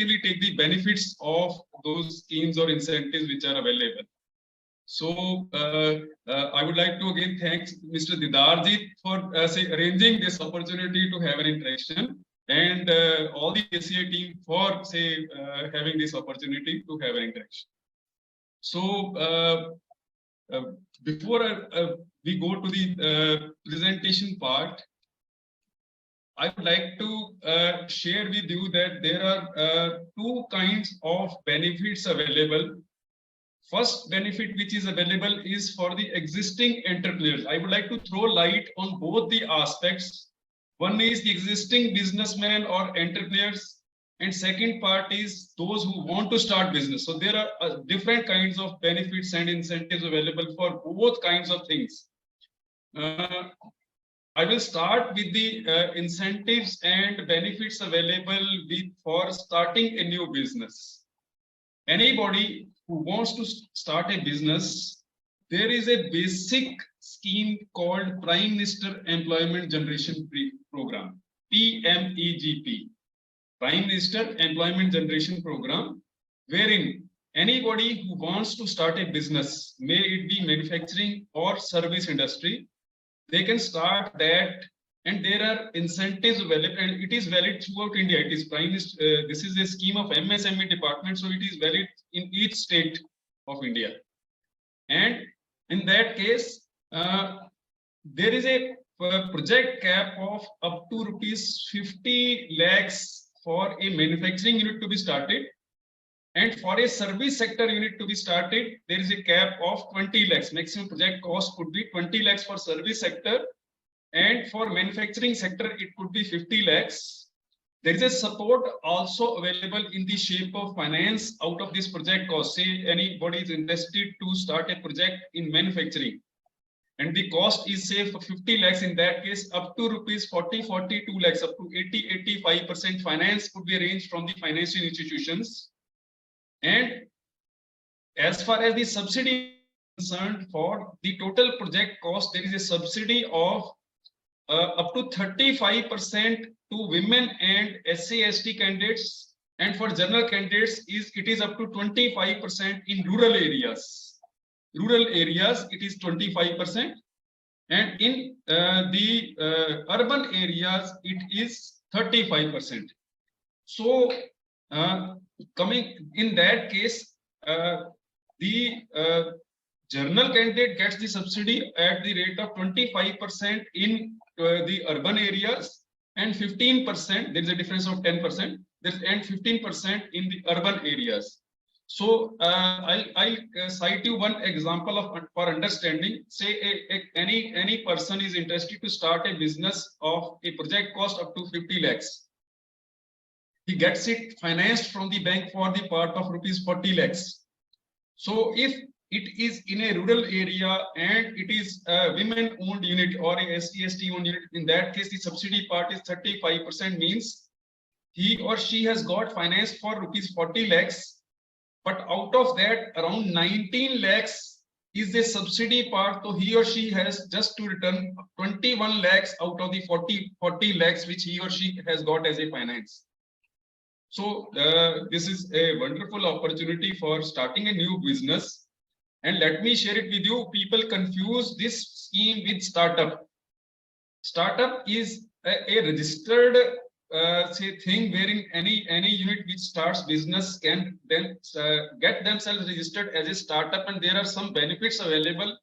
effectively take the benefits of those schemes or incentives which are available. So I would like to again thank Mr. Didarji for arranging this opportunity to have an interaction, and all the JCI team for having this opportunity to have an interaction. So before we go to the presentation part, I would like to share with you that there are two kinds of benefits available. First benefit which is available is for the existing entrepreneurs. I would like to throw light on both the aspects. One is the existing businessmen or entrepreneurs, and second part is those who want to start business. So there are different kinds of benefits and incentives available for both kinds of things. I will start with the incentives and benefits available for starting a new business. Anybody who wants to start a business, there is a basic scheme called Prime Minister Employment Generation Program, PMEGP, Prime Minister Employment Generation Program, wherein anybody who wants to start a business, may it be manufacturing or service industry, they can start that, and there are incentives available, and it is valid throughout India. It is this is a scheme of MSME department, so it is valid in each state of India. And in that case, there is a project cap of up to rupees 50 lakhs for a manufacturing unit to be started, and for a service sector unit to be started, there is a cap of 20 lakhs. Maximum project cost could be 20 lakhs for service sector, and for manufacturing sector, it could be 50 lakhs. There is a support also available in the shape of finance out of this project cost. Say anybody is interested to start a project in manufacturing, and the cost is say for 50 lakhs. In that case, up to rupees 42 lakhs, up to 85% finance could be arranged from the financial institutions. And as far as the subsidy is concerned, for the total project cost, there is a subsidy of up to 35% to women and SC/ST candidates, and for general candidates it is up to 25% in rural areas. Rural areas it is 25%, and in the urban areas it is 35%. So coming in that case, the general candidate gets the subsidy at the rate of 25% in the urban areas, and 15%, there is a difference of 10%, and 15% in the urban areas. So I'll cite you one example for understanding. Say any person is interested to start a business of a project cost up to 50 lakhs. He gets it financed from the bank for the part of rupees 40 lakhs. So if it is in a rural area and it is a women-owned unit or a SC/ST-owned unit, in that case the subsidy part is 35%, means he or she has got finance for rupees 40 lakhs, but out of that around 19 lakhs is the subsidy part, so he or she has just to return 21 lakhs out of the 40 lakhs which he or she has got as a finance. So this is a wonderful opportunity for starting a new business. And let me share it with you. People confuse this scheme with startup. Startup is a registered thing wherein any unit which starts business can then get themselves registered as a startup, and there are some benefits available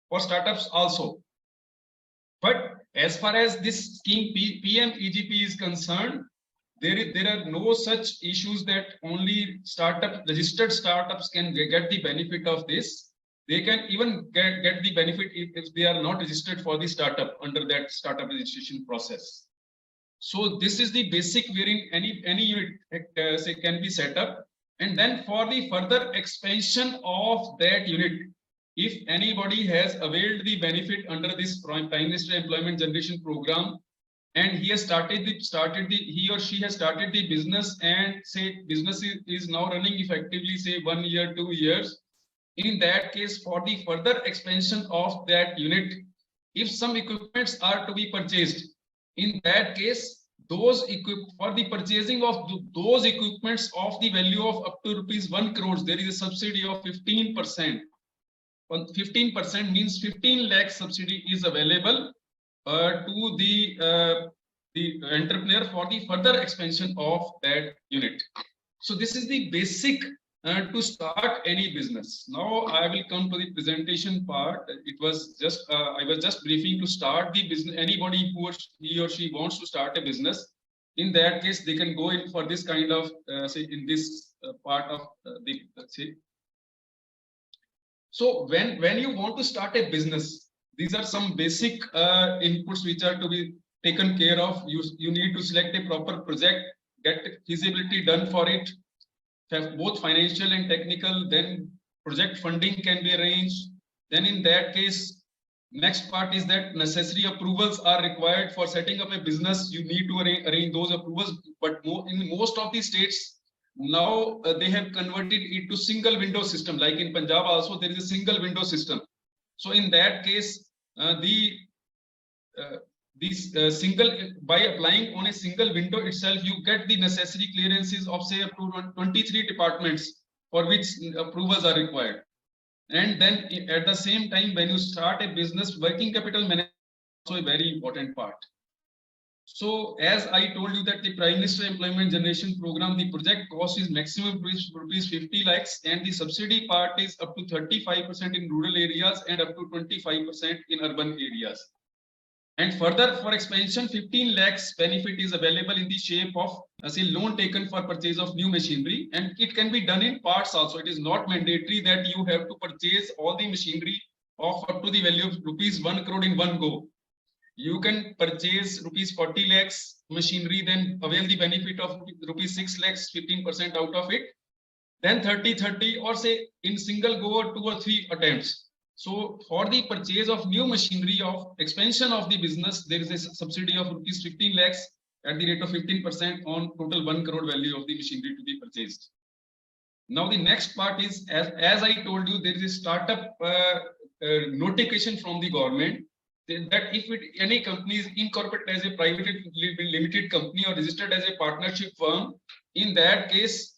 for startups also. But as far as this scheme PMEGP is concerned, there are no such issues that only registered startups can get the benefit of this. They can even get the benefit if they are not registered for the startup under that startup registration process. So this is the basic wherein any unit can be set up, and then for the further expansion of that unit, if anybody has availed the benefit under this Prime Minister Employment Generation Program, and he has he or she has started the business, and say business is now running effectively, say 1 year, 2 years. In that case, for the further expansion of that unit, if some equipments are to be purchased, in that case, for the purchasing of those equipments of the value of up to rupees 1 crore, there is a subsidy of 15%. 15% means 15 lakh subsidy is available to the entrepreneur for the further expansion of that unit. So this is the basic to start any business. Now I will come to the presentation part. It was just I was just briefing to start the business. Anybody who he or she wants to start a business, in that case they can go in for this kind of say in this part of the say. So when you want to start a business, these are some basic inputs which are to be taken care of. You need to select a proper project, get feasibility done for it, have both financial and technical. Then project funding can be arranged. Then in that case, next part is that necessary approvals are required for setting up a business. You need to arrange those approvals. But in most of the states now they have converted it to single window system. Like in Punjab also there is a single window system. So in that case, single by applying on a single window itself, you get the necessary clearances of say up to 23 departments for which approvals are required. And then at the same time, when you start a business, working capital management is also a very important part. So as I told you that the Prime Minister Employment Generation Program, the project cost is maximum rupees 50 lakhs and the subsidy part is up to 35% in rural areas and up to 25% in urban areas. And further, for expansion, 15 lakhs benefit is available in the shape of say loan taken for purchase of new machinery, and it can be done in parts also. It is not mandatory that you have to purchase all the machinery of up to the value of rupees 1 crore in one go. You can purchase rupees 40 lakhs machinery, then avail the benefit of rupees 6 lakhs, 15% out of it, then 30, or say in single go or 2 or 3 attempts. So for the purchase of new machinery of expansion of the business, there is a subsidy of rupees 15 lakhs at the rate of 15% on total 1 crore value of the machinery to be purchased. Now the next part is, as I told you, there is a startup notification from the government that if any company is incorporated as a private limited company or registered as a partnership firm, in that case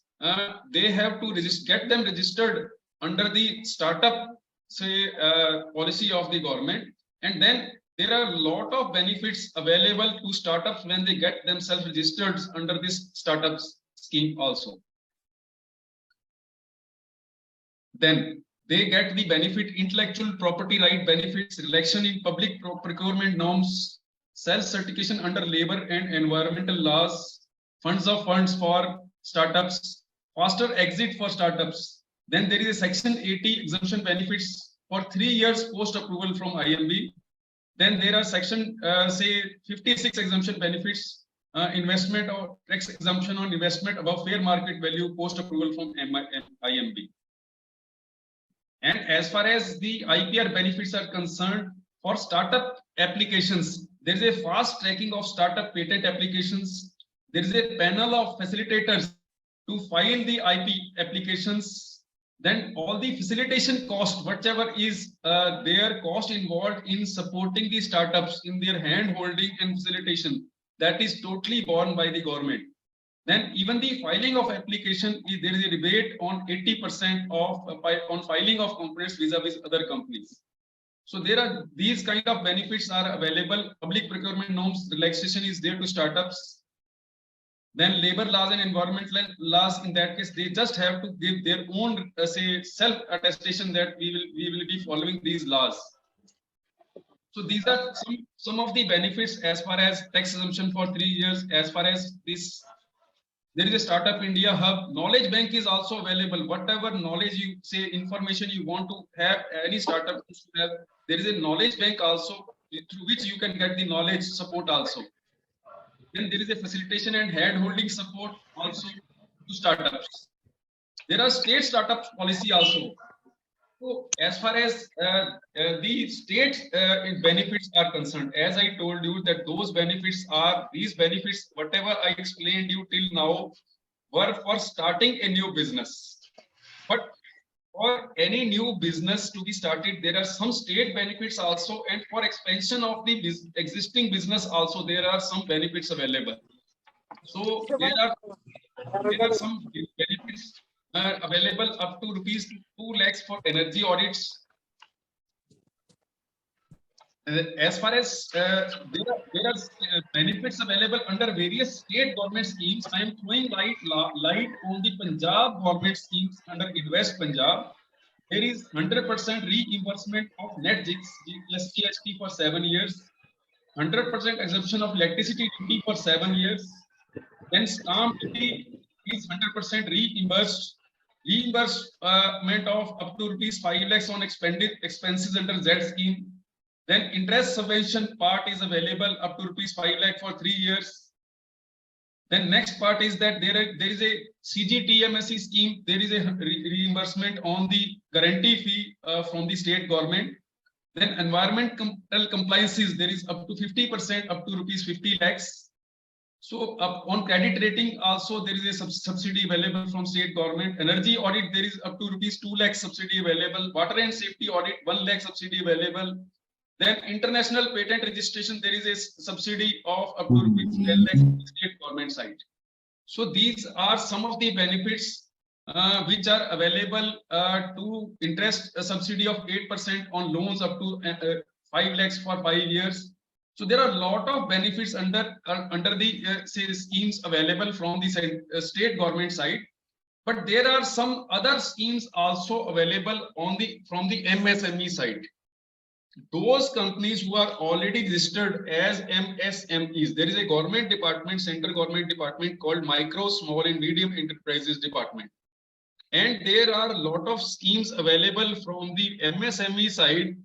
they have to get them registered under the startup say policy of the government. And then there are a lot of benefits available to startups when they get themselves registered under this startups scheme also. Then they get the benefit intellectual property right benefits, election in public procurement norms, self-certification under labor and environmental laws, funds for startups, faster exit for startups. Then there is a section 80 exemption benefits for 3 years post approval from IMB. Then there are section say 56 exemption benefits, investment or tax exemption on investment above fair market value post approval from IMB. And as far as the IPR benefits are concerned, for startup applications, there is a fast tracking of startup patent applications. There is a panel of facilitators to file the IP applications. Then all the facilitation cost, whatever is their cost involved in supporting the startups in their hand holding and facilitation, that is totally borne by the government. Then even the filing of application, there is a rebate on 80% of on filing of components vis-a-vis other companies. So there are these kind of benefits are available. Public procurement norms relaxation is there to startups. Then labor laws and environmental laws, in that case, they just have to give their own say self attestation that we will be following these laws. So these are some of the benefits as far as tax exemption for 3 years. As far as this, there is a Startup India Hub. Knowledge Bank is also available. Whatever knowledge you say, information you want to have, any startup should have, there is a knowledge bank also through which you can get the knowledge support also. Then there is a facilitation and hand holding support also to startups. There are state startup policy also. So as far as the state benefits are concerned, as I told you that those benefits are, these benefits, whatever I explained you till now, were for starting a new business. But for any new business to be started, there are some state benefits also, and for expansion of the existing business also, there are some benefits available. So there are some benefits available up to rupees 2 lakhs for energy audits. As far as there are benefits available under various state government schemes, I am throwing light on the Punjab government schemes under Invest Punjab. There is 100% reimbursement of net SGST for 7 years, 100% exemption of electricity duty for 7 years. Then stamp duty is 100% reimbursed. Reimbursement of up to rupees 5 lakhs on expenses under Z scheme. Then interest subvention part is available up to rupees 5 lakh for 3 years. Then next part is that there is a CGTMSE scheme. There is a reimbursement on the guarantee fee from the state government. Then environmental compliances, there is up to 50% up to rupees 50 lakhs. So on credit rating also there is a subsidy available from state government. Energy audit, there is up to rupees 2 lakh subsidy available. Water and safety audit, 1 lakh subsidy available. Then international patent registration, there is a subsidy of up to rupees 10 lakhs from the state government side. So these are some of the benefits which are available to interest subsidy of 8% on loans up to 5 lakhs for 5 years. So there are a lot of benefits under the say schemes available from the state government side, but there are some other schemes also available from the MSME side. Those companies who are already registered as MSMEs, there is a government department, central government department called Micro, Small and Medium Enterprises Department. And there are a lot of schemes available from the MSME side,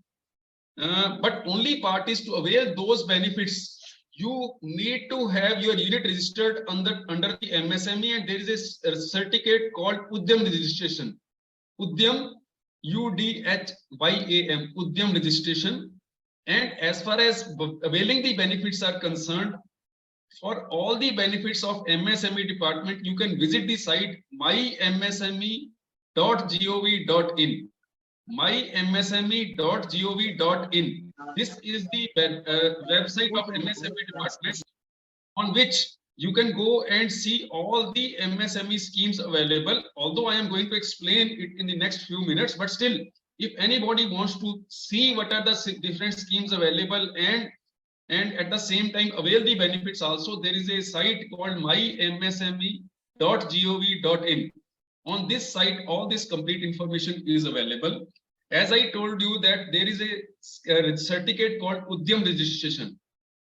but only part is to avail those benefits. You need to have your unit registered under the MSME, and there is a certificate called Udyam registration. Udyam, UDHYAM, Udyam registration. And as far as availing the benefits are concerned, for all the benefits of MSME department, you can visit the site mymsme.gov.in. mymsme.gov.in. This is the website of MSME department, on which you can go and see all the MSME schemes available. Although I am going to explain it in the next few minutes, but still, if anybody wants to see what are the different schemes available and at the same time avail the benefits also, there is a site called mymsme.gov.in. On this site, all this complete information is available. As I told you that there is a certificate called Udyam registration.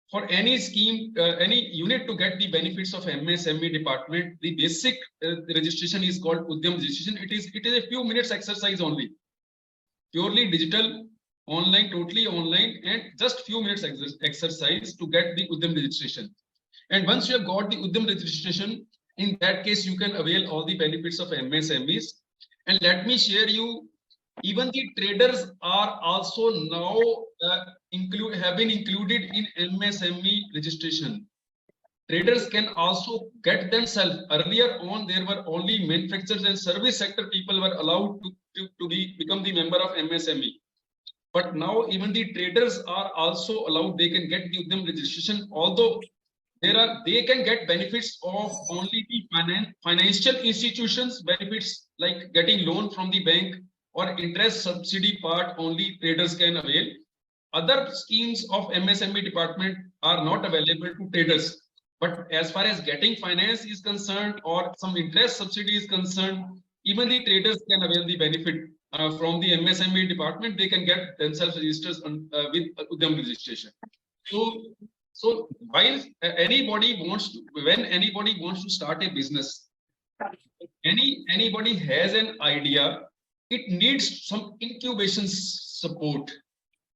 For any scheme, any unit to get the benefits of MSME department, the basic registration is called Udyam registration. It is a few minutes exercise only, purely digital, online, totally online, and just few minutes exercise to get the Udyam registration. And once you have got the Udyam registration, in that case, you can avail all the benefits of MSMEs. And let me share you, even the traders are also now have been included in MSME registration. Traders can also get themselves. Earlier on, there were only manufacturers and service sector people were allowed to become the member of MSME. But now even the traders are also allowed. They can get the Udyam registration, although they can get benefits of only the financial institutions benefits, like getting loan from the bank or interest subsidy part only traders can avail. Other schemes of MSME department are not available to traders. But as far as getting finance is concerned or some interest subsidy is concerned, even the traders can avail the benefit from the MSME department. They can get themselves registered with Udyam registration. So while anybody wants to start a business, anybody has an idea, it needs some incubation support.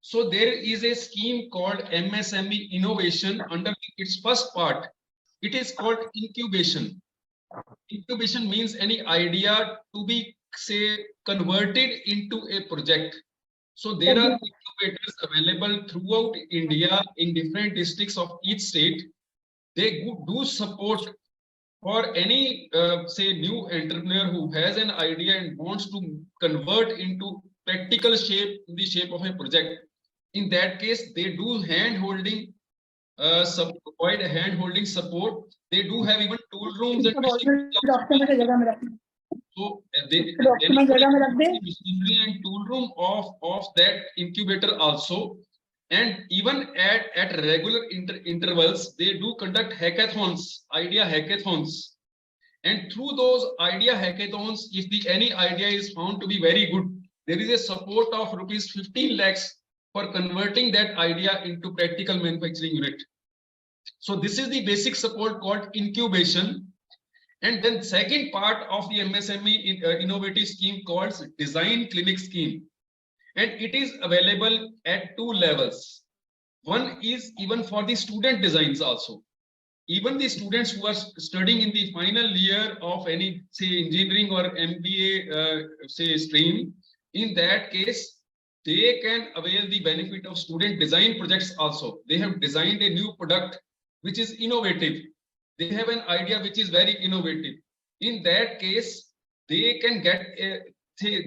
So there is a scheme called MSME Innovation. Under its first part, it is called incubation. Incubation means any idea to be, say, converted into a project. So there are incubators available throughout India in different districts of each state. They do support for any, say, new entrepreneur who has an idea and wants to convert into practical shape, in the shape of a project. In that case, they do hand holding provide hand holding support. They do have even tool rooms and so machinery and tool room of that incubator also. And even at regular intervals, they do conduct hackathons, idea hackathons. And through those idea hackathons, if any idea is found to be very good, there is a support of rupees 15 lakhs for converting that idea into practical manufacturing unit. So this is the basic support called incubation. And then second part of the MSME innovative scheme called design clinic scheme. And it is available at 2 levels. One is even for the student designs also. Even the students who are studying in the final year of any, say, engineering or MBA, say, stream, in that case, they can avail the benefit of student design projects also. They have designed a new product which is innovative. They have an idea which is very innovative. In that case, they can get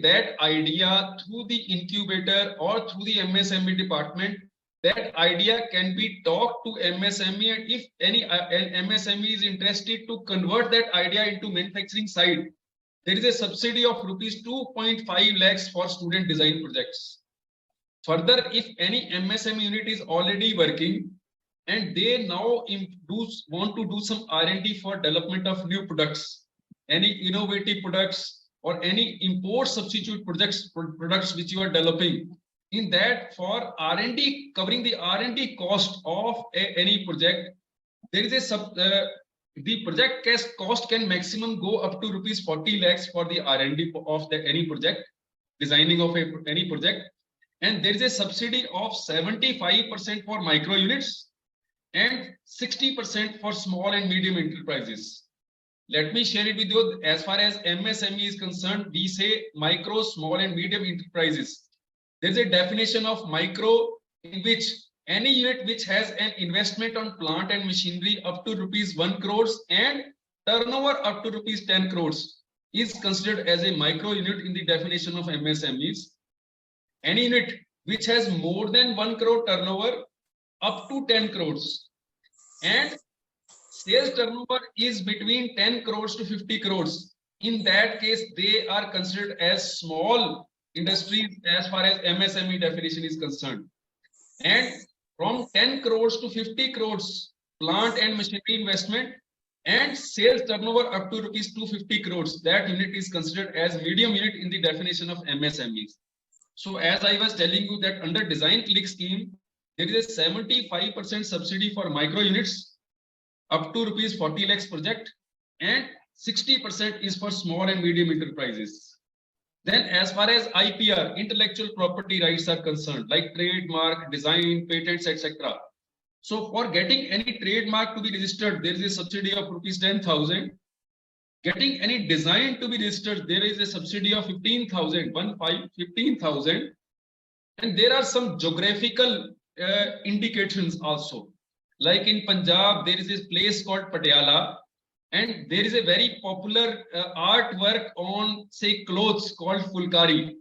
that idea through the incubator or through the MSME department. That idea can be talked to MSME, and if any MSME is interested to convert that idea into manufacturing side, there is a subsidy of rupees 2.5 lakhs for student design projects. Further, if any MSME unit is already working and they now want to do some R&D for development of new products, any innovative products or any import substitute products which you are developing, in that for R&D, covering the R&D cost of any project, there is a the project cost can maximum go up to rupees 40 lakhs for the R&D of any project, designing of any project. And there is a subsidy of 75% for micro units and 60% for small and medium enterprises. Let me share it with you. As far as MSME is concerned, we say micro, small and medium enterprises. There is a definition of micro in which any unit which has an investment on plant and machinery up to rupees 1 crores and turnover up to rupees 10 crores is considered as a micro unit in the definition of MSMEs. Any unit which has more than 1 crore turnover up to 10 crores and sales turnover is between 10 crores to 50 crores. In that case, they are considered as small industries as far as MSME definition is concerned. And from 10 crores to 50 crores plant and machinery investment and sales turnover up to rupees 250 crores, that unit is considered as medium unit in the definition of MSMEs. So as I was telling you that under design click scheme, there is a 75% subsidy for micro units up to rupees 40 lakhs project and 60% is for small and medium enterprises. Then as far as IPR, intellectual property rights are concerned, like trademark, design, patents, etc. So for getting any trademark to be registered, there is a subsidy of rupees 10,000. Getting any design to be registered, there is a subsidy of 15,000, 15,000. And there are some geographical indications also. Like in Punjab, there is a place called Patiala, and there is a very popular artwork on, say, clothes called Fulkari.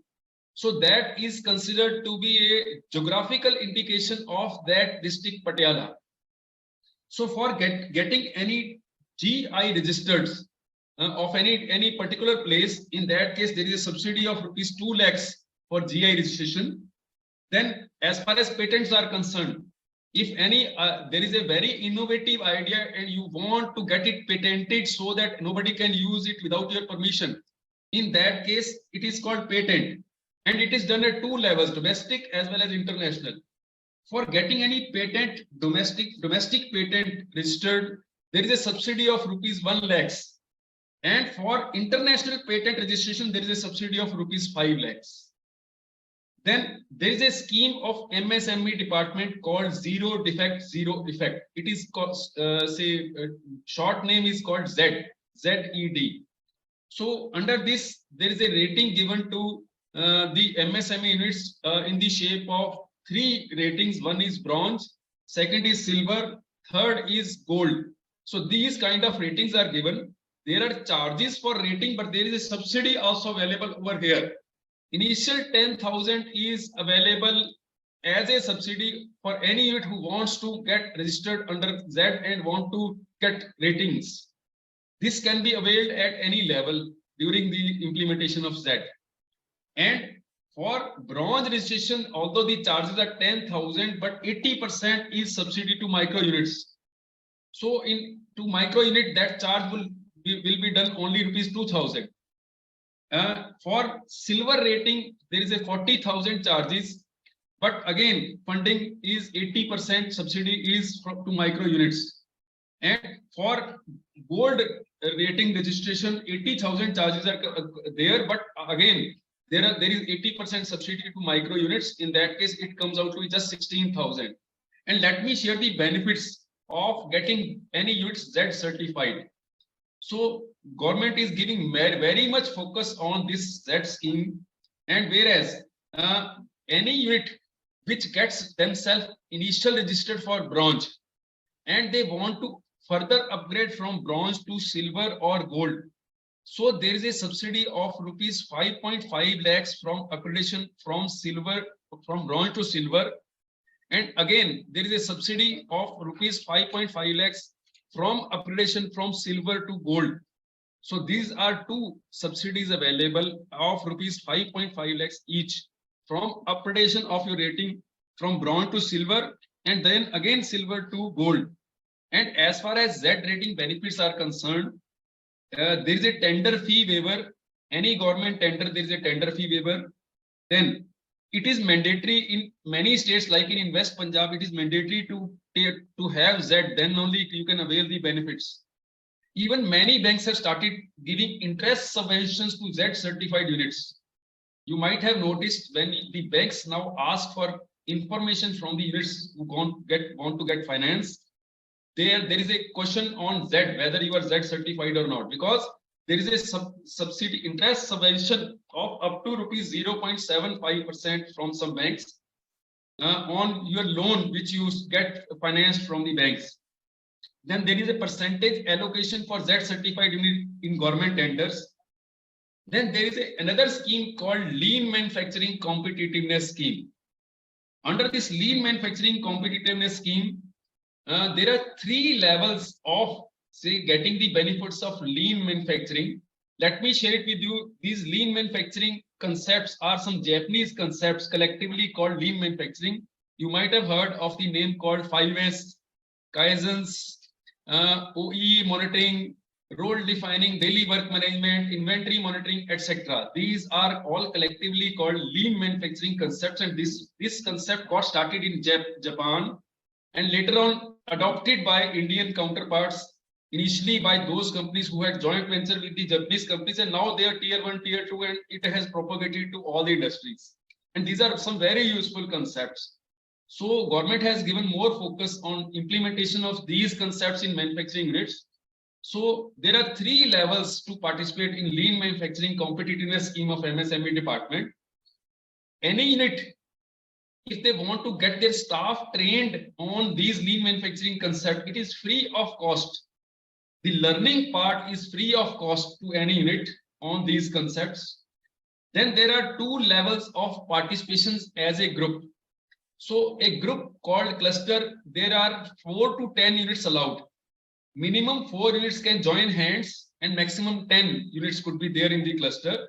So that is considered to be a geographical indication of that district Patiala. So for getting any GI registered of any particular place, in that case, there is a subsidy of rupees 2 lakhs for GI registration. Then as far as patents are concerned, if any, there is a very innovative idea and you want to get it patented so that nobody can use it without your permission, in that case, it is called patent. And it is done at 2 levels, domestic as well as international. For getting any patent, domestic patent registered, there is a subsidy of rupees 1 lakhs. And for international patent registration, there is a subsidy of rupees 5 lakhs. Then there is a scheme of MSME department called Zero Defect, Zero Effect. It is called, short name is called ZED. So under this, there is a rating given to the MSME units in the shape of 3 ratings. One is bronze, second is silver, third is gold. So these kind of ratings are given. There are charges for rating, but there is a subsidy also available over here. Initial 10,000 is available as a subsidy for any unit who wants to get registered under Z and want to get ratings. This can be availed at any level during the implementation of Z. And for bronze registration, although the charges are 10,000, but 80% is subsidy to micro units. So in to micro unit, that charge will be done only rupees 2,000. For silver rating, there is a 40,000 charges, but again, funding is 80% subsidy is to micro units. And for gold rating registration, 80,000 charges are there, but again, there is 80% subsidy to micro units. In that case, it comes out to be just 16,000. And let me share the benefits of getting any units Z certified. So government is giving very much focus on this Z scheme, and whereas any unit which gets themselves initial registered for bronze and they want to further upgrade from bronze to silver or gold, so there is a subsidy of rupees 5.5 lakhs from accreditation from bronze to silver. And again, there is a subsidy of rupees 5.5 lakhs from accreditation from silver to gold. So these are two subsidies available of rupees 5.5 lakhs each from accreditation of your rating from bronze to silver and then again silver to gold. And as far as Z rating benefits are concerned, there is a tender fee waiver. Any government tender, there is a tender fee waiver. Then it is mandatory in many states, like in West Punjab, it is mandatory to have Z, then only you can avail the benefits. Even many banks have started giving interest subventions to Z certified units. You might have noticed when the banks now ask for information from the units who want to get finance, there is a question on Z, whether you are Z certified or not, because there is a subsidy interest subvention of up to rupees 0.75% from some banks on your loan which you get financed from the banks. Then there is a percentage allocation for Z certified unit in government tenders. Then there is another scheme called Lean Manufacturing Competitiveness Scheme. Under this Lean Manufacturing Competitiveness Scheme, there are 3 levels of getting the benefits of lean manufacturing. Let me share it with you. These lean manufacturing concepts are some Japanese concepts collectively called lean manufacturing. You might have heard of the name called 5S, Kaizens, OE monitoring, role defining, daily work management, inventory monitoring, etc. These are all collectively called lean manufacturing concepts, and this concept got started in Japan and later on adopted by Indian counterparts, initially by those companies who had joint venture with the Japanese companies, and now they are tier 1, tier 2, and it has propagated to all the industries. And these are some very useful concepts. So government has given more focus on implementation of these concepts in manufacturing units. So there are 3 levels to participate in lean manufacturing competitiveness scheme of MSME department. Any unit, if they want to get their staff trained on these lean manufacturing concept, it is free of cost. The learning part is free of cost to any unit on these concepts. Then there are 2 levels of participations as a group. So a group called cluster, there are 4 to 10 units allowed. Minimum 4 units can join hands and maximum 10 units could be there in the cluster.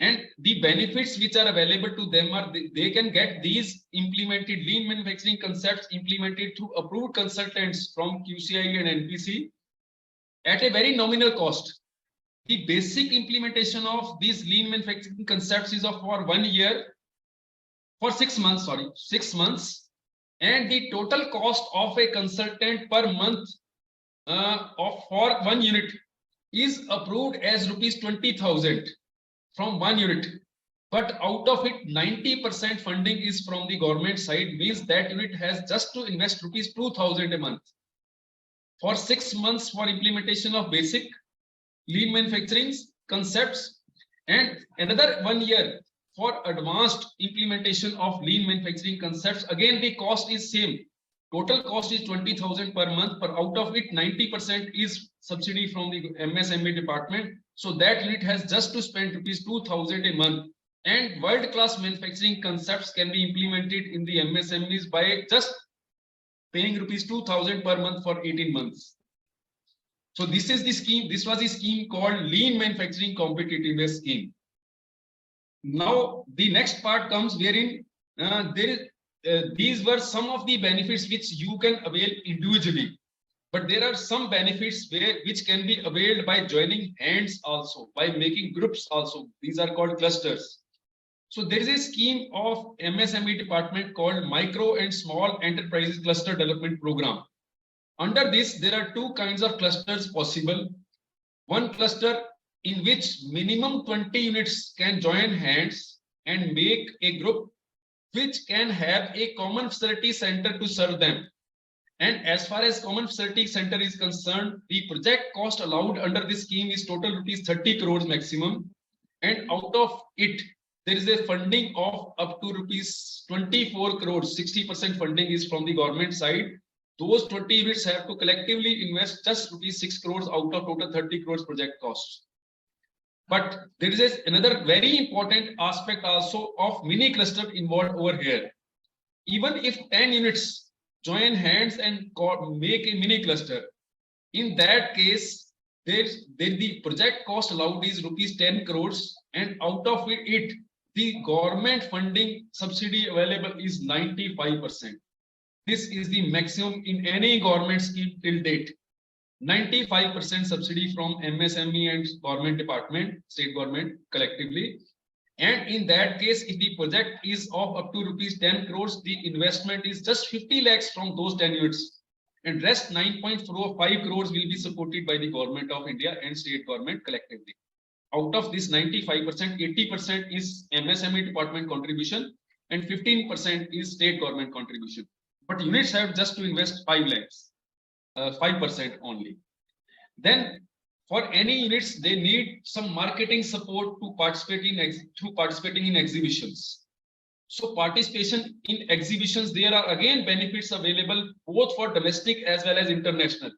And the benefits which are available to them are they can get these implemented lean manufacturing concepts implemented through approved consultants from QCI and NPC at a very nominal cost. The basic implementation of these lean manufacturing concepts is for 1 year, for 6 months, 6 months. And the total cost of a consultant per month for 1 unit is approved as rupees 20,000 from 1 unit, but out of it 90% funding is from the government side, means that unit has just to invest rupees 2,000 a month for 6 months for implementation of basic lean manufacturing concepts, and another 1 year for advanced implementation of lean manufacturing concepts. Again, the cost is same. Total cost is 20,000 per month, but out of it 90% is subsidy from the MSME department. So that unit has just to spend rupees 2,000 a month And world-class manufacturing concepts can be implemented in the MSMEs by just paying rupees 2,000 per month for 18 months. So this is the scheme. This was a scheme called Lean Manufacturing Competitiveness Scheme. Now the next part comes wherein these were some of the benefits which you can avail individually, but there are some benefits which can be availed by joining hands also, by making groups also. These are called clusters. So there is a scheme of MSME department called Micro and Small Enterprises Cluster Development Program. Under this, there are two kinds of clusters possible. One cluster in which minimum 20 units can join hands and make a group which can have a common facility center to serve them. And as far as common facility center is concerned, the project cost allowed under this scheme is total rupees 30 crores maximum. And out of it, there is a funding of up to rupees 24 crores. 60% funding is from the government side. Those 20 units have to collectively invest just rupees 6 crores out of total 30 crores project cost. But there is another very important aspect also of mini cluster involved over here. Even if 10 units join hands and make a mini cluster, in that case, the project cost allowed is rupees 10 crores, and out of it, the government funding subsidy available is 95%. This is the maximum in any government scheme till date. 95% subsidy from MSME and government department, state government collectively. And in that case, if the project is of up to rupees 10 crores, the investment is just 50 lakhs from those 10 units. And rest 9.45 crores will be supported by the government of India and state government collectively. Out of this 95%, 80% is MSME department contribution and 15% is state government contribution. But units have just to invest 5 lakhs. 5% only. Then for any units, they need some marketing support to participating in exhibitions. So participation in exhibitions, there are again benefits available both for domestic as well as international.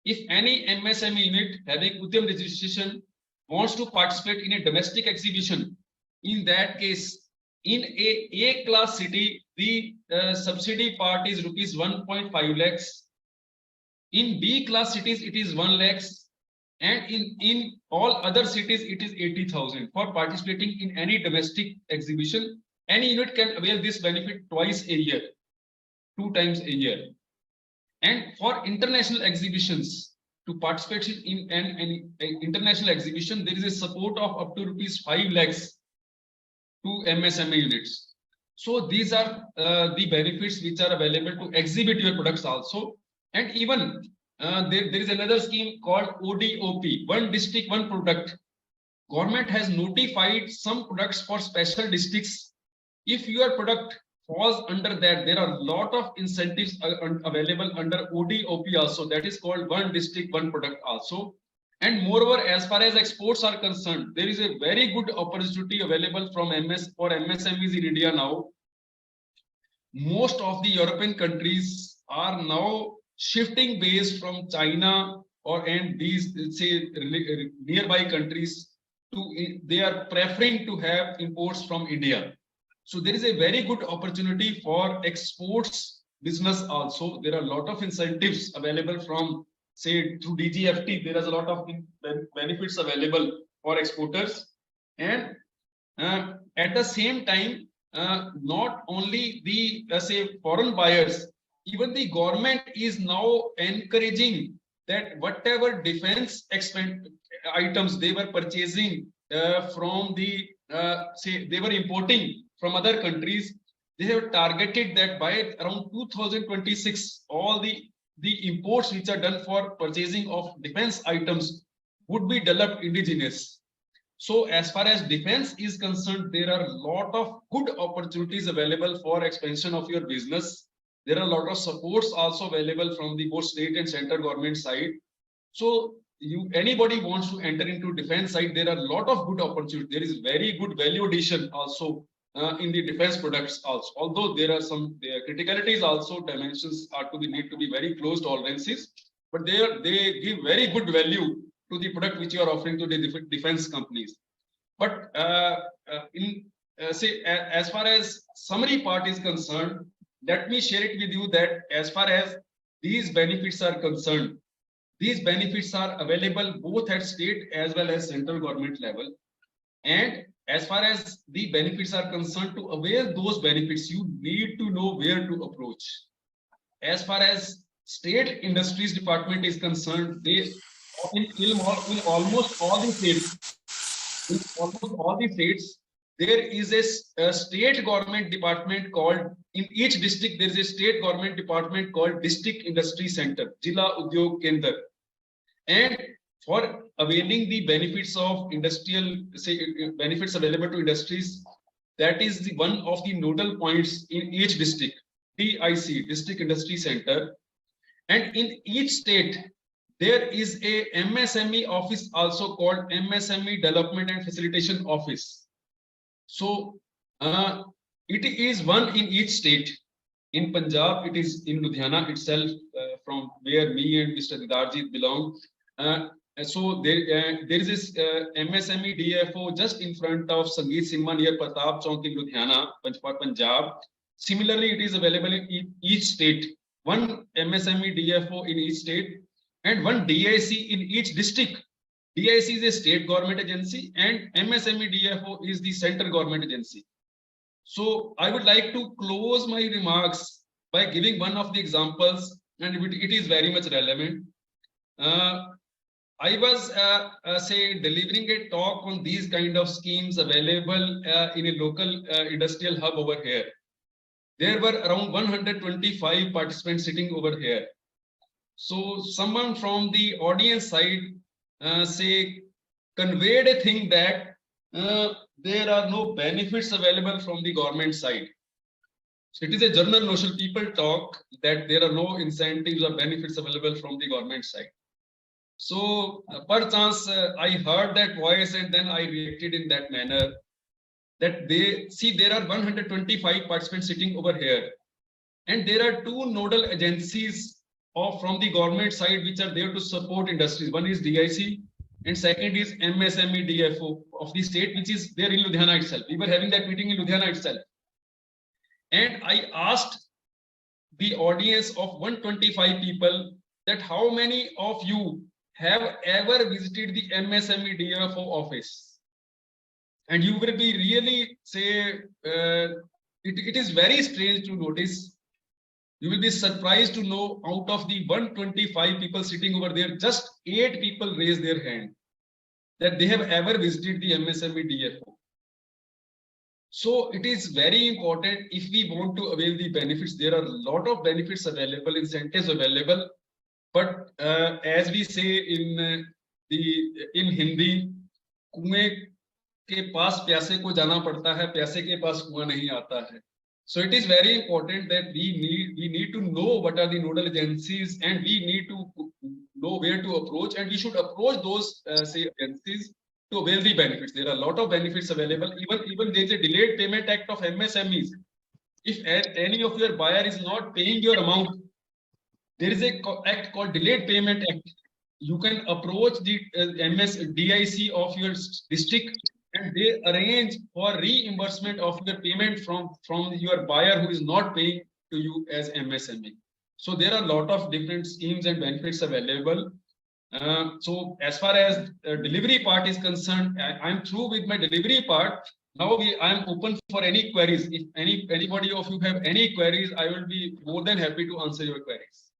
If any MSME unit having Udyam registration wants to participate in a domestic exhibition, in that case, in a class city, the subsidy part is rupees 1.5 lakhs. In B class cities, it is 1 lakhs, and in all other cities, it is 80,000 for participating in any domestic exhibition. Any unit can avail this benefit twice a year, 2 times a year. And for international exhibitions, to participate in an international exhibition, there is a support of up to rupees 5 lakhs to MSME units. So these are the benefits which are available to exhibit your products also. And even there is another scheme called ODOP, one district, one product. Government has notified some products for special districts. If your product falls under that, there are a lot of incentives available under ODOP also. That is called one district, one product also. And moreover, as far as exports are concerned, there is a very good opportunity available from MSMEs in India now. Most of the European countries are now shifting base from China and these say nearby countries to they are preferring to have imports from India. So there is a very good opportunity for exports business also. There are a lot of incentives available from say through DGFT. There is a lot of benefits available for exporters, and at the same time, not only the say foreign buyers, even the government is now encouraging that whatever defense items they were purchasing from the say they were importing from other countries, they have targeted that by around 2026 all the imports which are done for purchasing of defense items would be developed indigenous. So as far as defense is concerned, there are a lot of good opportunities available for expansion of your business. There are a lot of supports also available from the both state and central government side. So anybody wants to enter into defense side, there are a lot of good opportunities. There is very good value addition also in the defense products also. Although there are some criticalities also, dimensions are to be need to be very close tolerances, but they give very good value to the product which you are offering to the defense companies. But as far as summary part is concerned, let me share it with you that as far as these benefits are concerned, these benefits are available both at state as well as central government level. And as far as the benefits are concerned, to avail those benefits, you need to know where to approach. As far as state industries department is concerned, they in almost all the states, there is a state government department called, in each district, there is a state government department called District Industry Center, Jila Udyog Kendra. And for availing the benefits of industrial, say, benefits available to industries, that is the one of the nodal points in each district, DIC, District Industry Center. And in each state, there is a MSME office also called MSME Development and Facilitation Office. So it is one in each state. In Punjab, it is in Ludhiana itself, from where me and Mr. Didarjit belong. So there is this MSME DFO just in front of Sangeet Cinema near Pratap Chowk in Ludhiana, Punjab. Similarly, it is available in each state. One MSME DFO in each state and one DIC in each district. DIC is a state government agency and MSME DFO is the central government agency. So I would like to close my remarks by giving one of the examples, and it is very much relevant. I was delivering a talk on these kind of schemes available in a local industrial hub over here. There were around 125 participants sitting over here. So someone from the audience side conveyed a thing that there are no benefits available from the government side. So it is a general notion. People talk that there are no incentives or benefits available from the government side. So per chance, I heard that voice and then I reacted in that manner. That there are 125 participants sitting over here, and there are two nodal agencies from the government side which are there to support industries. One is DIC and second is MSME DFO of the state, which is there in Ludhiana itself. We were having that meeting in Ludhiana itself. And I asked the audience of 125 people that how many of you have ever visited the MSME DFO office? And you will be really it is very strange to notice. You will be surprised to know out of the 125 people sitting over there, just 8 people raised their hand that they have ever visited the MSME DFO. So it is very important if we want to avail the benefits. There are a lot of benefits available, incentives available, but as we say in Hindi, कुएं के पास प्यासे को जाना पड़ता है, प्यासे के पास कुआं नहीं आता है. So it is very important that we need to know what are the nodal agencies, and we need to know where to approach, and we should approach those agencies to avail the benefits. There are a lot of benefits available. Even there is a delayed payment act of MSMEs. If any of your buyer is not paying your amount, there is a act called delayed payment act. You can approach the DIC of your district, and they arrange for reimbursement of your payment from your buyer who is not paying to you as MSME. So there are a lot of different schemes and benefits available. So as far as delivery part is concerned, I'm through with my delivery part. Now I'm open for any queries. If anybody of you have any queries, I will be more than happy to answer your queries.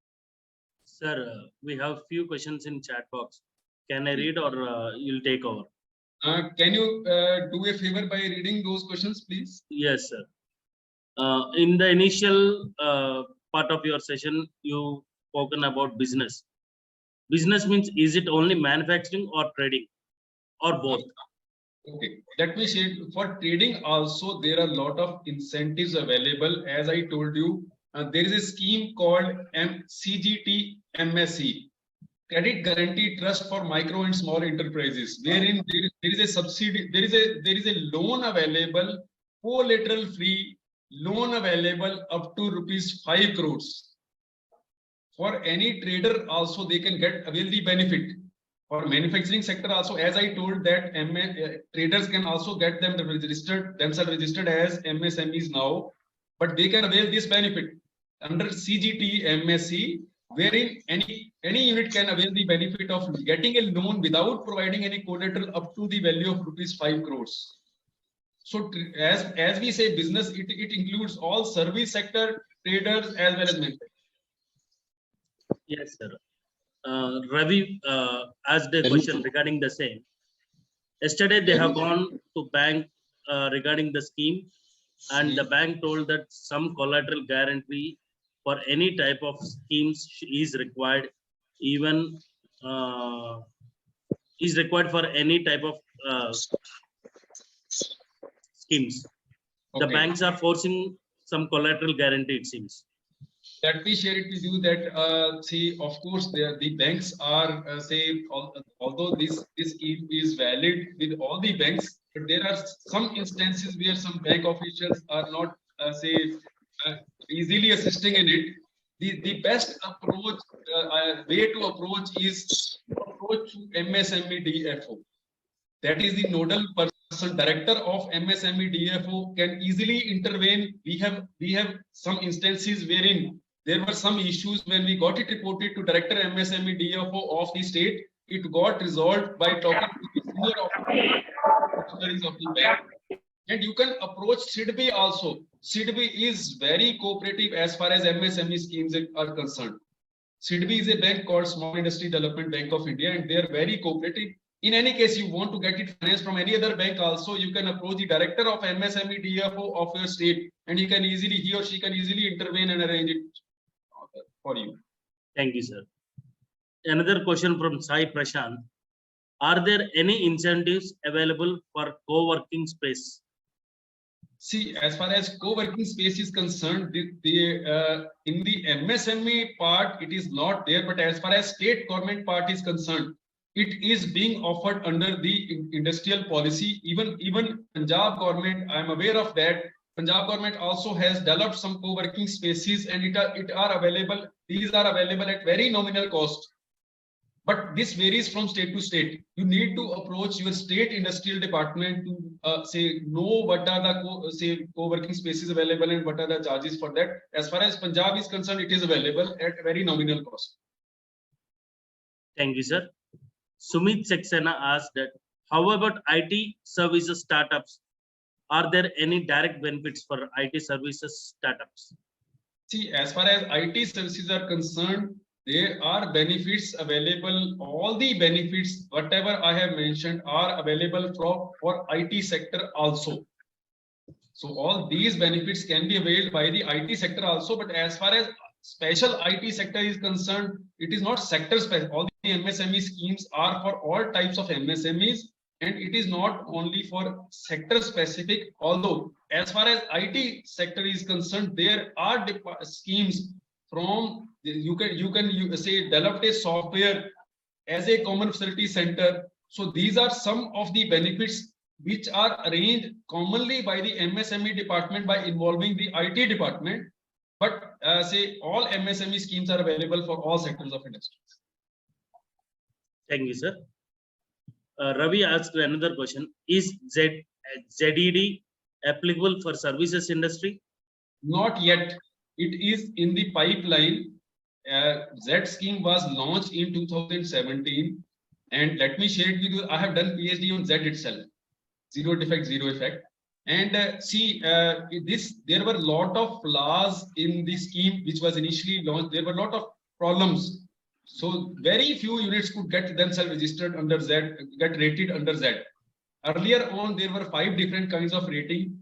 Sir, we have few questions in chat box. Can I read or you'll take over? Can you do a favor by reading those questions, please? Yes, sir. In the initial part of your session, you spoken about business. Business means, is it only manufacturing or trading or both? Okay, let me say for trading also there are a lot of incentives available. As I told you, there is a scheme called CGT MSE, Credit Guarantee Trust for Micro and Small Enterprises, wherein there is a subsidy, there is a loan available, collateral free loan available up to ₹5 crores. For any trader also, they can avail the benefit. For manufacturing sector also, as I told that traders can also get themselves registered as MSMEs now, but they can avail this benefit under CGT MSC, wherein any unit can avail the benefit of getting a loan without providing any collateral up to the value of rupees 5 crores. So as we say business, it includes all service sector, traders as well as manufacturing. Yes, sir. Ravi asked a question regarding the same. Yesterday, they have gone to bank regarding the scheme, and the bank told that some collateral guarantee for any type of schemes is required, even is required for any type of schemes. The Okay. banks are forcing some collateral guarantee, it seems. Let me share it with you that see, of course, the banks are although this scheme is valid with all the banks, but there are some instances where some bank officials are not easily assisting in it. The best approach way to approach is to approach to MSME DFO. That is the nodal person, director of MSME DFO can easily intervene. We have some instances wherein there were some issues when we got it reported to director MSME DFO of the state. It got resolved by talking to the senior officers of the bank. And you can approach SIDBI also. SIDBI is very cooperative as far as MSME schemes are concerned. SIDBI is a bank called Small Industry Development Bank of India, and they are very cooperative. In any case, you want to get it financed from any other bank also, you can approach the director of MSME DFO of your state, and he or she can easily intervene and arrange it for you. Thank you, sir. Another question from Sai Prashant. Are there any incentives available for co-working space? See, as far as co-working space is concerned, in the MSME part, it is not there, but as far as state government part is concerned, it is being offered under the industrial policy. Even Punjab government, I am aware of that. Punjab government also has developed some co-working spaces, and it are available. These are available at very nominal cost. But this varies from state to state. You need to approach your state industrial department to say know what are the co-working spaces available and what are the charges for that. As far as Punjab is concerned, it is available at very nominal cost. Thank you, sir. Sumit Saxena asked that, how about IT services startups? Are there any direct benefits for IT services startups? See, as far as IT services are concerned, there are benefits available. All the benefits, whatever I have mentioned, are available for IT sector also. So all these benefits can be availed by the IT sector also. But as far as special IT sector is concerned, it is not sector specific. All the MSME schemes are for all types of MSMEs, and it is not only for sector specific. Although as far as IT sector is concerned, there are schemes from you can say develop a software as a common facility center. So these are some of the benefits which are arranged commonly by the MSME department by involving the IT department. But say all MSME schemes are available for all sectors of industry. Thank you, sir. Ravi asked another question. Is ZED applicable for services industry? Not yet. It is in the pipeline. Z scheme was launched in 2017. And let me share it with you. I have done PhD on Z itself. Zero defect, zero effect. And see, there were a lot of flaws in the scheme which was initially launched. There were a lot of problems. So very few units could get themselves registered under Z, get rated under Z. Earlier on, there were 5 different kinds of rating,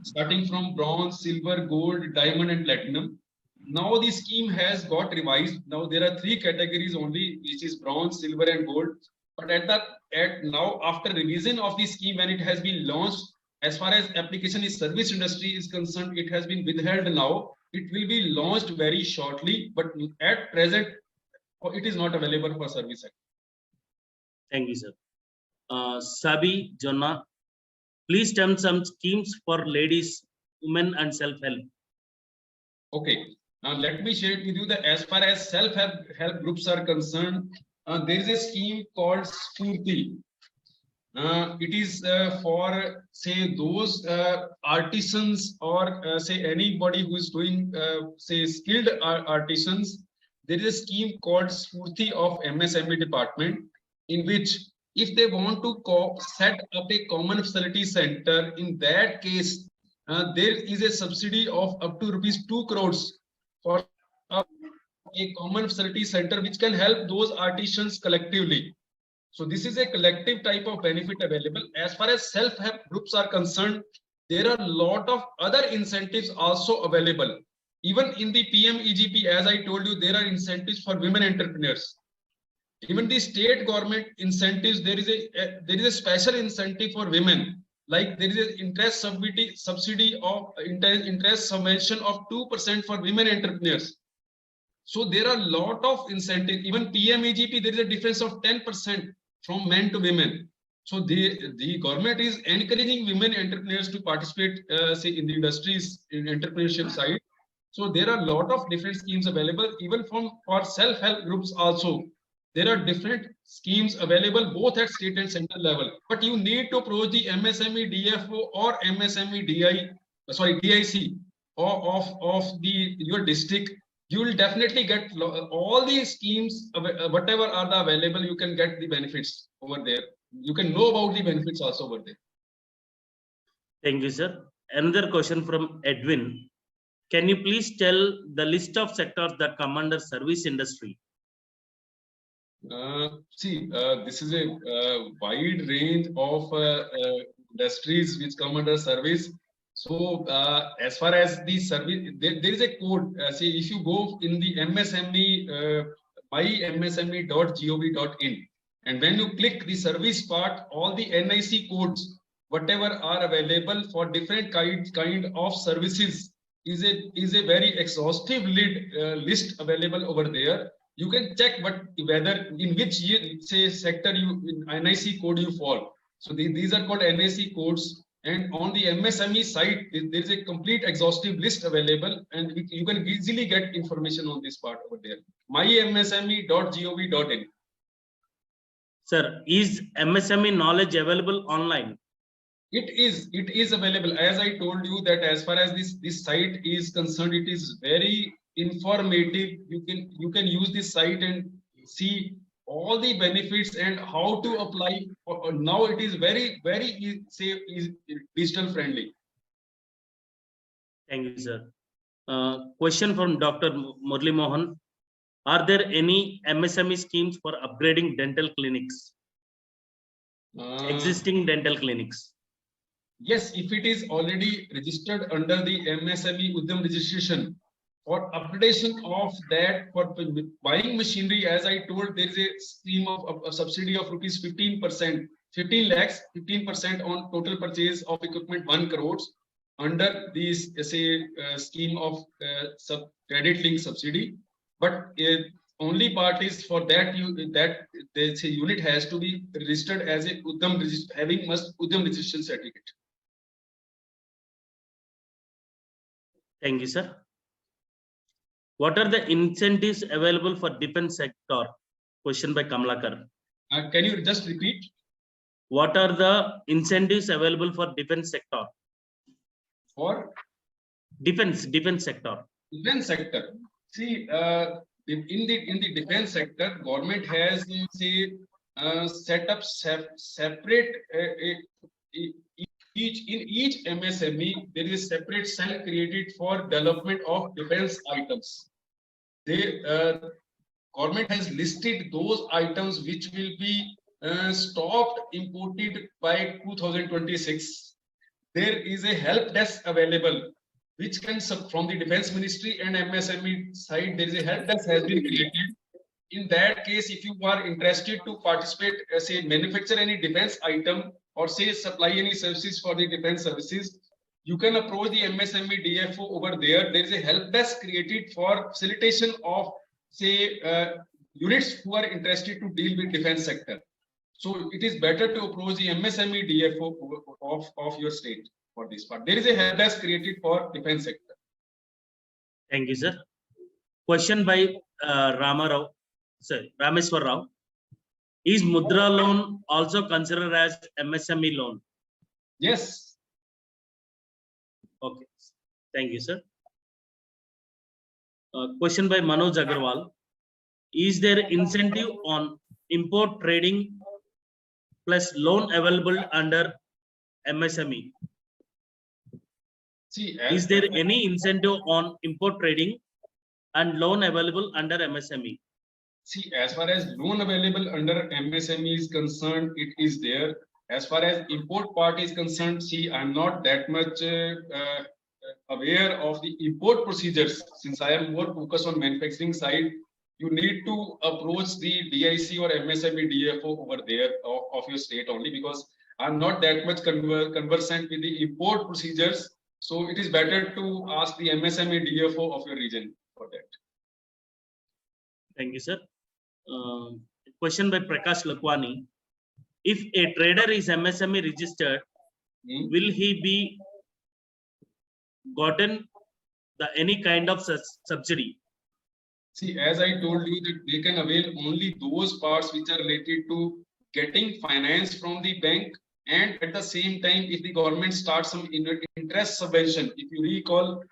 starting from bronze, silver, gold, diamond, and platinum. Now the scheme has got revised. Now there are 3 categories only, which is bronze, silver, and gold. But now, after revision of the scheme, when it has been launched, as far as application in service industry is concerned, it has been withheld now. It will be launched very shortly, but at present, it is not available for service sector. Thank you, sir. Sabi Jonna, please tell some schemes for ladies, women, and self-help. Okay, now let me share it with you that as far as self-help groups are concerned, there is a scheme called Spurti. It is for say those artisans or say anybody who is doing say skilled artisans. There is a scheme called Spurti of MSME department, in which if they want to set up a common facility center, in that case there is a subsidy of up to rupees 2 crores for a common facility center, which can help those artisans collectively. So this is a collective type of benefit available. As far as self-help groups are concerned, there are a lot of other incentives also available. Even in the PMEGP, as I told you, there are incentives for women entrepreneurs. Even the state government incentives, there is a special incentive for women. Like there is an interest subsidy of interest subvention of 2% for women entrepreneurs. So there are a lot of incentives. Even PMEGP, there is a difference of 10% from men to women. So the government is encouraging women entrepreneurs to participate, say in the industries, in entrepreneurship side. So there are a lot of different schemes available, even for self-help groups also. There are different schemes available both at state and central level. But you need to approach the MSME DFO or MSME DIC of your district. You will definitely get all these schemes, whatever are the available, you can get the benefits over there. You can know about the benefits also over there. Thank you, sir. Another question from Edwin. Can you please tell the list of sectors that come under service industry? This is a wide range of industries which come under service. So as far as the service, there is a code. See, if you go in the MSME, mymsme.gov.in, and when you click the service part, all the NIC codes, whatever are available for different kind of services, is a very exhaustive list available over there. You can check whether in which sector in NIC code you fall. So these are called NIC codes. And on the MSME site, there is a complete exhaustive list available, and you can easily get information on this part over there. mymsme.gov.in. Sir, is MSME knowledge available online? It is available. As I told you that as far as this site is concerned, it is very informative. You can use this site and see all the benefits and how to apply. Now it is very digital friendly. Thank you, sir. Question from Dr. Murli Mohan. Are there any MSME schemes for upgrading dental clinics? Existing dental clinics? Yes, if it is already registered under the MSME Udyam registration, for upgradation of that, for buying machinery, as I told, there is a scheme of a subsidy of rupees 15%, 15 lakhs, 15% on total purchase of equipment 1 crores under this scheme of credit link subsidy. But only part is for that unit has to be registered as a Udyam Udyam registration certificate. Thank you, sir. What are the incentives available for defense sector? Question by Kamlakar. Can you just repeat? What are the incentives available for defense sector? For defense sector. Defense sector. See, in the defense sector, government has set up separate in each MSME, there is a separate cell created for development of defense items. Government has listed those items which will be stopped imported by 2026. There is a help desk available, which can from the Defense Ministry and MSME side. There is a help desk has been created. In that case, if you are interested to participate, say manufacture any defense item or say supply any services for the defense services, you can approach the MSME DFO over there. There is a help desk created for facilitation of say units who are interested to deal with defense sector. So it is better to approach the MSME DFO of your state for this part. There is a help desk created for defense sector. Thank you, sir. Question by Rameswar Rao. Is Mudra loan also considered as MSME loan? Yes. Okay. Thank you, sir. Question by Manoj Agarwal. Is there incentive on import trading plus loan available under MSME? See, Is there any incentive on import trading and loan available under MSME? See, as far as loan available under MSME is concerned, it is there. As far as import part is concerned, see, I'm not that much aware of the import procedures. Since I am more focused on manufacturing side, you need to approach the DIC or MSME DFO over there of your state only, because I'm not that much conversant with the import procedures. So it is better to ask the MSME DFO of your region for that. Thank you, sir. Question by Prakash Lakwani. If a trader is MSME registered, will he be gotten any kind of subsidy? See, as I told you that they can avail only those parts which are related to getting finance from the bank, and at the same time, if the government starts some interest subvention, if you recall,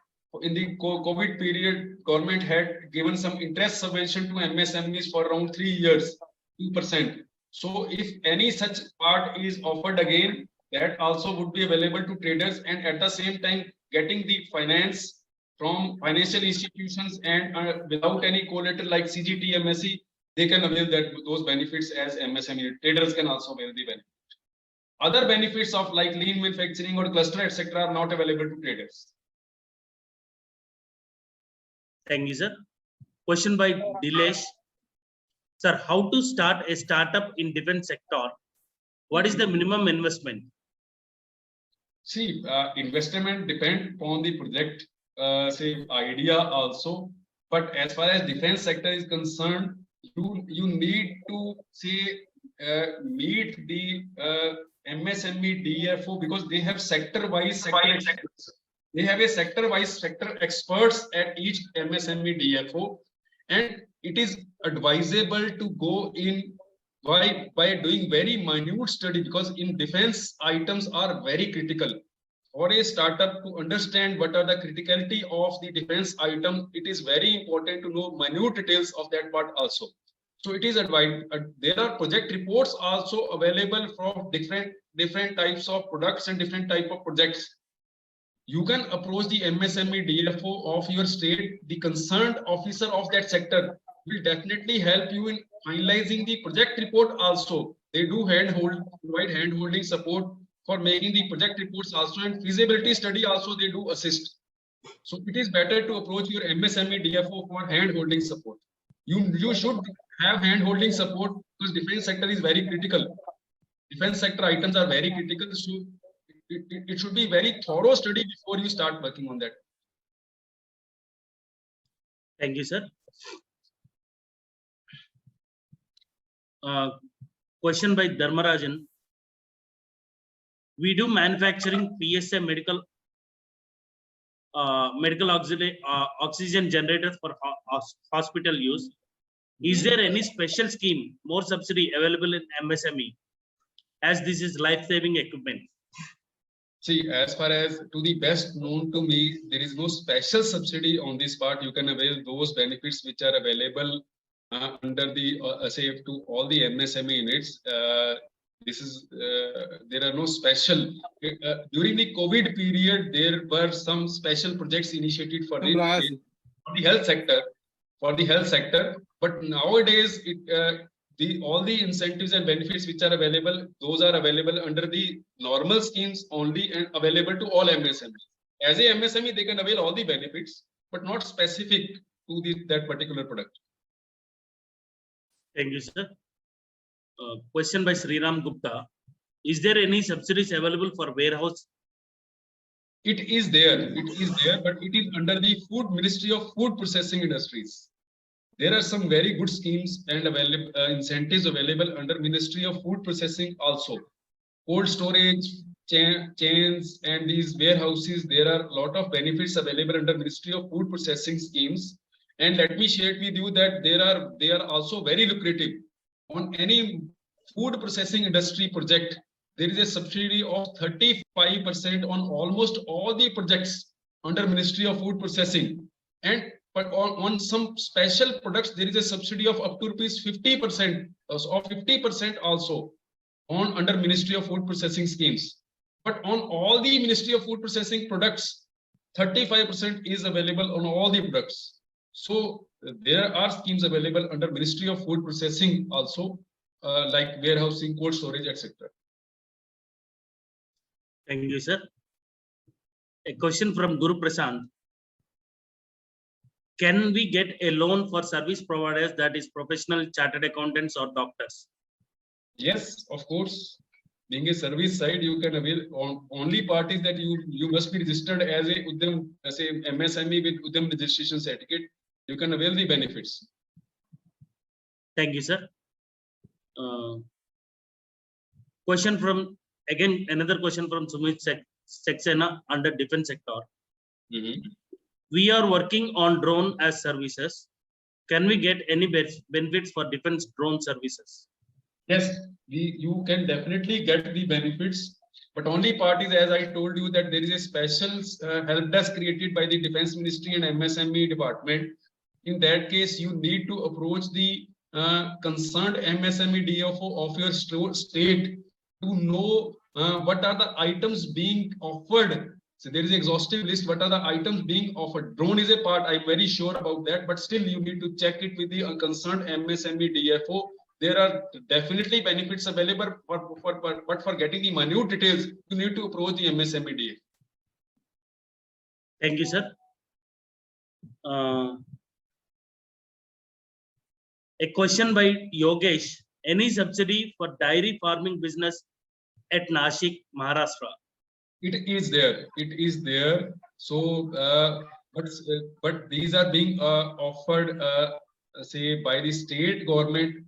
in the COVID period, government had given some interest subvention to MSMEs for around 3 years, 2%. So if any such part is offered again, that also would be available to traders, and at the same time, getting the finance from financial institutions and without any collateral like CGT, MSE, they can avail those benefits as MSME. Traders can also avail the benefit. Other benefits of like lean manufacturing or cluster, etc., are not available to traders. Thank you, sir. Question by Dilesh. Sir, how to start a startup in defense sector? What is the minimum investment? See, investment depend upon the project, say idea also. But as far as defense sector is concerned, you need to say meet the MSME DFO, because they have sector-wise they have a sector-wise sector experts at each MSME DFO, and it is advisable to go in by doing very minute study, because in defense items are very critical. For a startup to understand what are the criticality of the defense item, it is very important to know minute details of that part also. So it is advised. There are project reports also available from different types of products and different type of projects. You can approach the MSME DFO of your state. The concerned officer of that sector will definitely help you in finalizing the project report also. They do provide hand-holding support for making the project reports also, and feasibility study also they do assist. So it is better to approach your MSME DFO for hand-holding support. You should have hand-holding support, because defense sector is very critical. Defense sector items are very critical, so it should be very thorough study before you start working on that. Thank you, sir. Question by Dharmarajan. We do manufacturing PSA medical oxygen generators for hospital use. Is there any special scheme, more subsidy available in MSME, as this is life-saving equipment? See, as far as to the best known to me, there is no special subsidy on this part. You can avail those benefits which are available under the say to all the MSME units. There are no special. During the COVID period, there were some special projects initiated for the health sector. But nowadays, all the incentives and benefits which are available, those are available under the normal schemes only and available to all MSMEs. As a MSME, they can avail all the benefits, but not specific to that particular product. Thank you, sir. Question by Sriram Gupta. Is there any subsidies available for warehouse? It is there, but it is under the Food Ministry of Food Processing Industries. There are some very good schemes and incentives available under Ministry of Food Processing also. Cold storage, chains, and these warehouses, there are a lot of benefits available under Ministry of Food Processing schemes. And let me share with you that they are also very lucrative. On any food processing industry project, there is a subsidy of 35% on almost all the projects under Ministry of Food Processing. And but on some special products, there is a subsidy of up to rupees 50%, or 50% also on under Ministry of Food Processing schemes. But on all the Ministry of Food Processing products, 35% is available on all the products. So there are schemes available under Ministry of Food Processing also, like warehousing, cold storage, etc. Thank you, sir. A question from Guru Prasant. Can we get a loan for service providers, that is professional chartered accountants or doctors? Yes, of course. Being a service side, you can avail only parties that you must be registered as a Udyam, as a MSME with Udyam registration certificate. You can avail the benefits. Thank you, sir. Question from, again, another question from Sumit Saxena under defense sector. We are working on drone as services. Can we get any benefits for defense drone services? Yes, you can definitely get the benefits, but only parties, as I told you, that there is a special help desk created by the Defense Ministry and MSME department. In that case, you need to approach the concerned MSME DFO of your state to know what are the items being offered. So there is an exhaustive list. What are the items being offered? Drone is a part. I'm very sure about that, but still you need to check it with the concerned MSME DFO. There are definitely benefits available, but for getting the minute details, you need to approach the MSME DFO. Thank you, sir. A question by Yogesh. Any subsidy for dairy farming business at Nashik, Maharashtra? It is there. It is there. So, but these are being offered, say, by the state government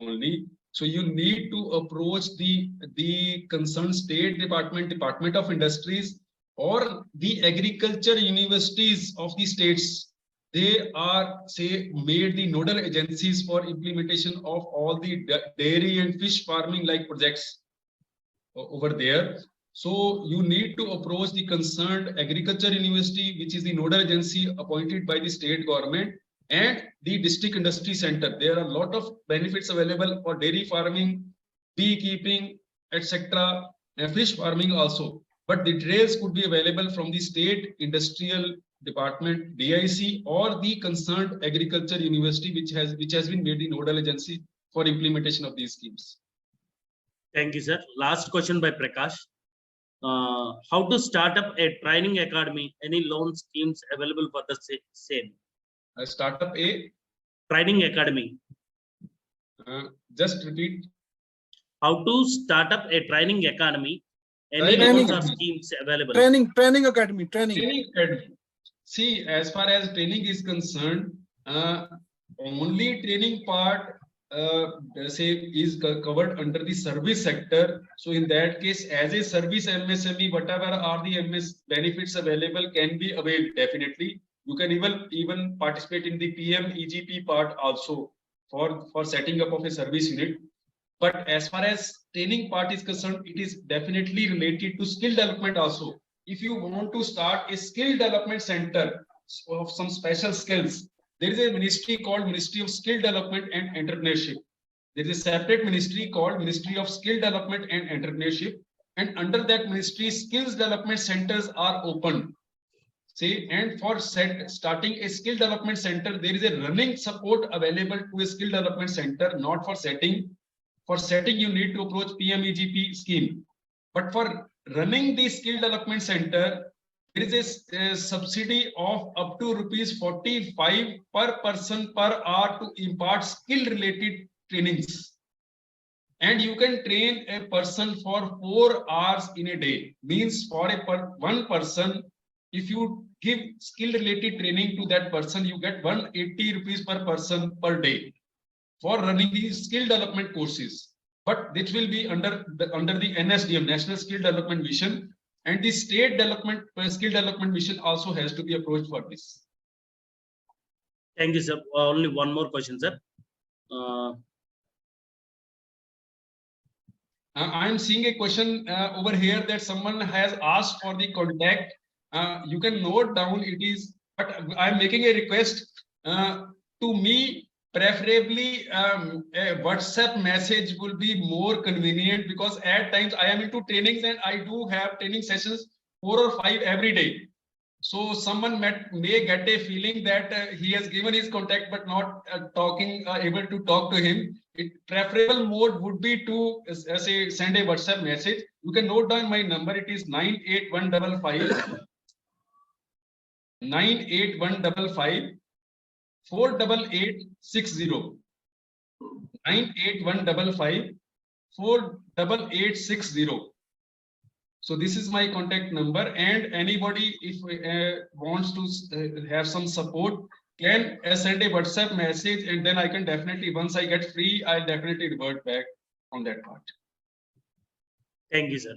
only. So you need to approach the concerned state Department of Industries, or the agriculture universities of the states. They are, say, made the nodal agencies for implementation of all the dairy and fish farming like projects over there. So you need to approach the concerned agriculture university, which is the nodal agency appointed by the state government, and the district industry center. There are a lot of benefits available for dairy farming, beekeeping, etc., and fish farming also. But the details could be available from the state industrial department, DIC, or the concerned agriculture university, which has been made the nodal agency for implementation of these schemes. Thank you, sir. Last question by Prakash. How to start up a training academy? Any loan schemes available for the same? Start up a training academy. Just repeat. How to start up a training academy? Any loans or schemes available? Training academy. See, as far as training is concerned, only training part say is covered under the service sector. So in that case, as a service MSME, whatever are the MS benefits available can be availed. Definitely, you can even participate in the PM EGP part also for setting up of a service unit. But as far as training part is concerned, it is definitely related to skill development also. If you want to start a skill development center of some special skills, there is a ministry called Ministry of Skill Development and Entrepreneurship. There is a separate ministry called Ministry of Skill Development and Entrepreneurship. And under that ministry, skills development centers are open. See, and for starting a skill development center, there is a running support available to a skill development center, not for setting. For setting, you need to approach PMEGP scheme. But for running the skill development center, there is a subsidy of up to rupees 45 per person per hour to impart skill related trainings. And you can train a person for 4 hours in a day. Means for one person, if you give skill related training to that person, you get 180 rupees per person per day for running these skill development courses. But this will be under the NSDM, National Skill Development Mission, and the state skill development mission also has to be approached for this. Thank you, sir. Only one more question, sir. I'm seeing a question over here that someone has asked for the contact. You can note down it is, but I'm making a request to me. Preferably, a WhatsApp message will be more convenient because at times I am into trainings and I do have training sessions 4 or 5 every day. So someone may get a feeling that he has given his contact but not able to talk to him. Preferable mode would be to say send a WhatsApp message. You can note down my number. It is 98155 98155 48860. 98155 48860. So this is my contact number, and anybody if wants to have some support can send a WhatsApp message, and then I can definitely, once I get free, I'll definitely revert back on that part. Thank you, sir.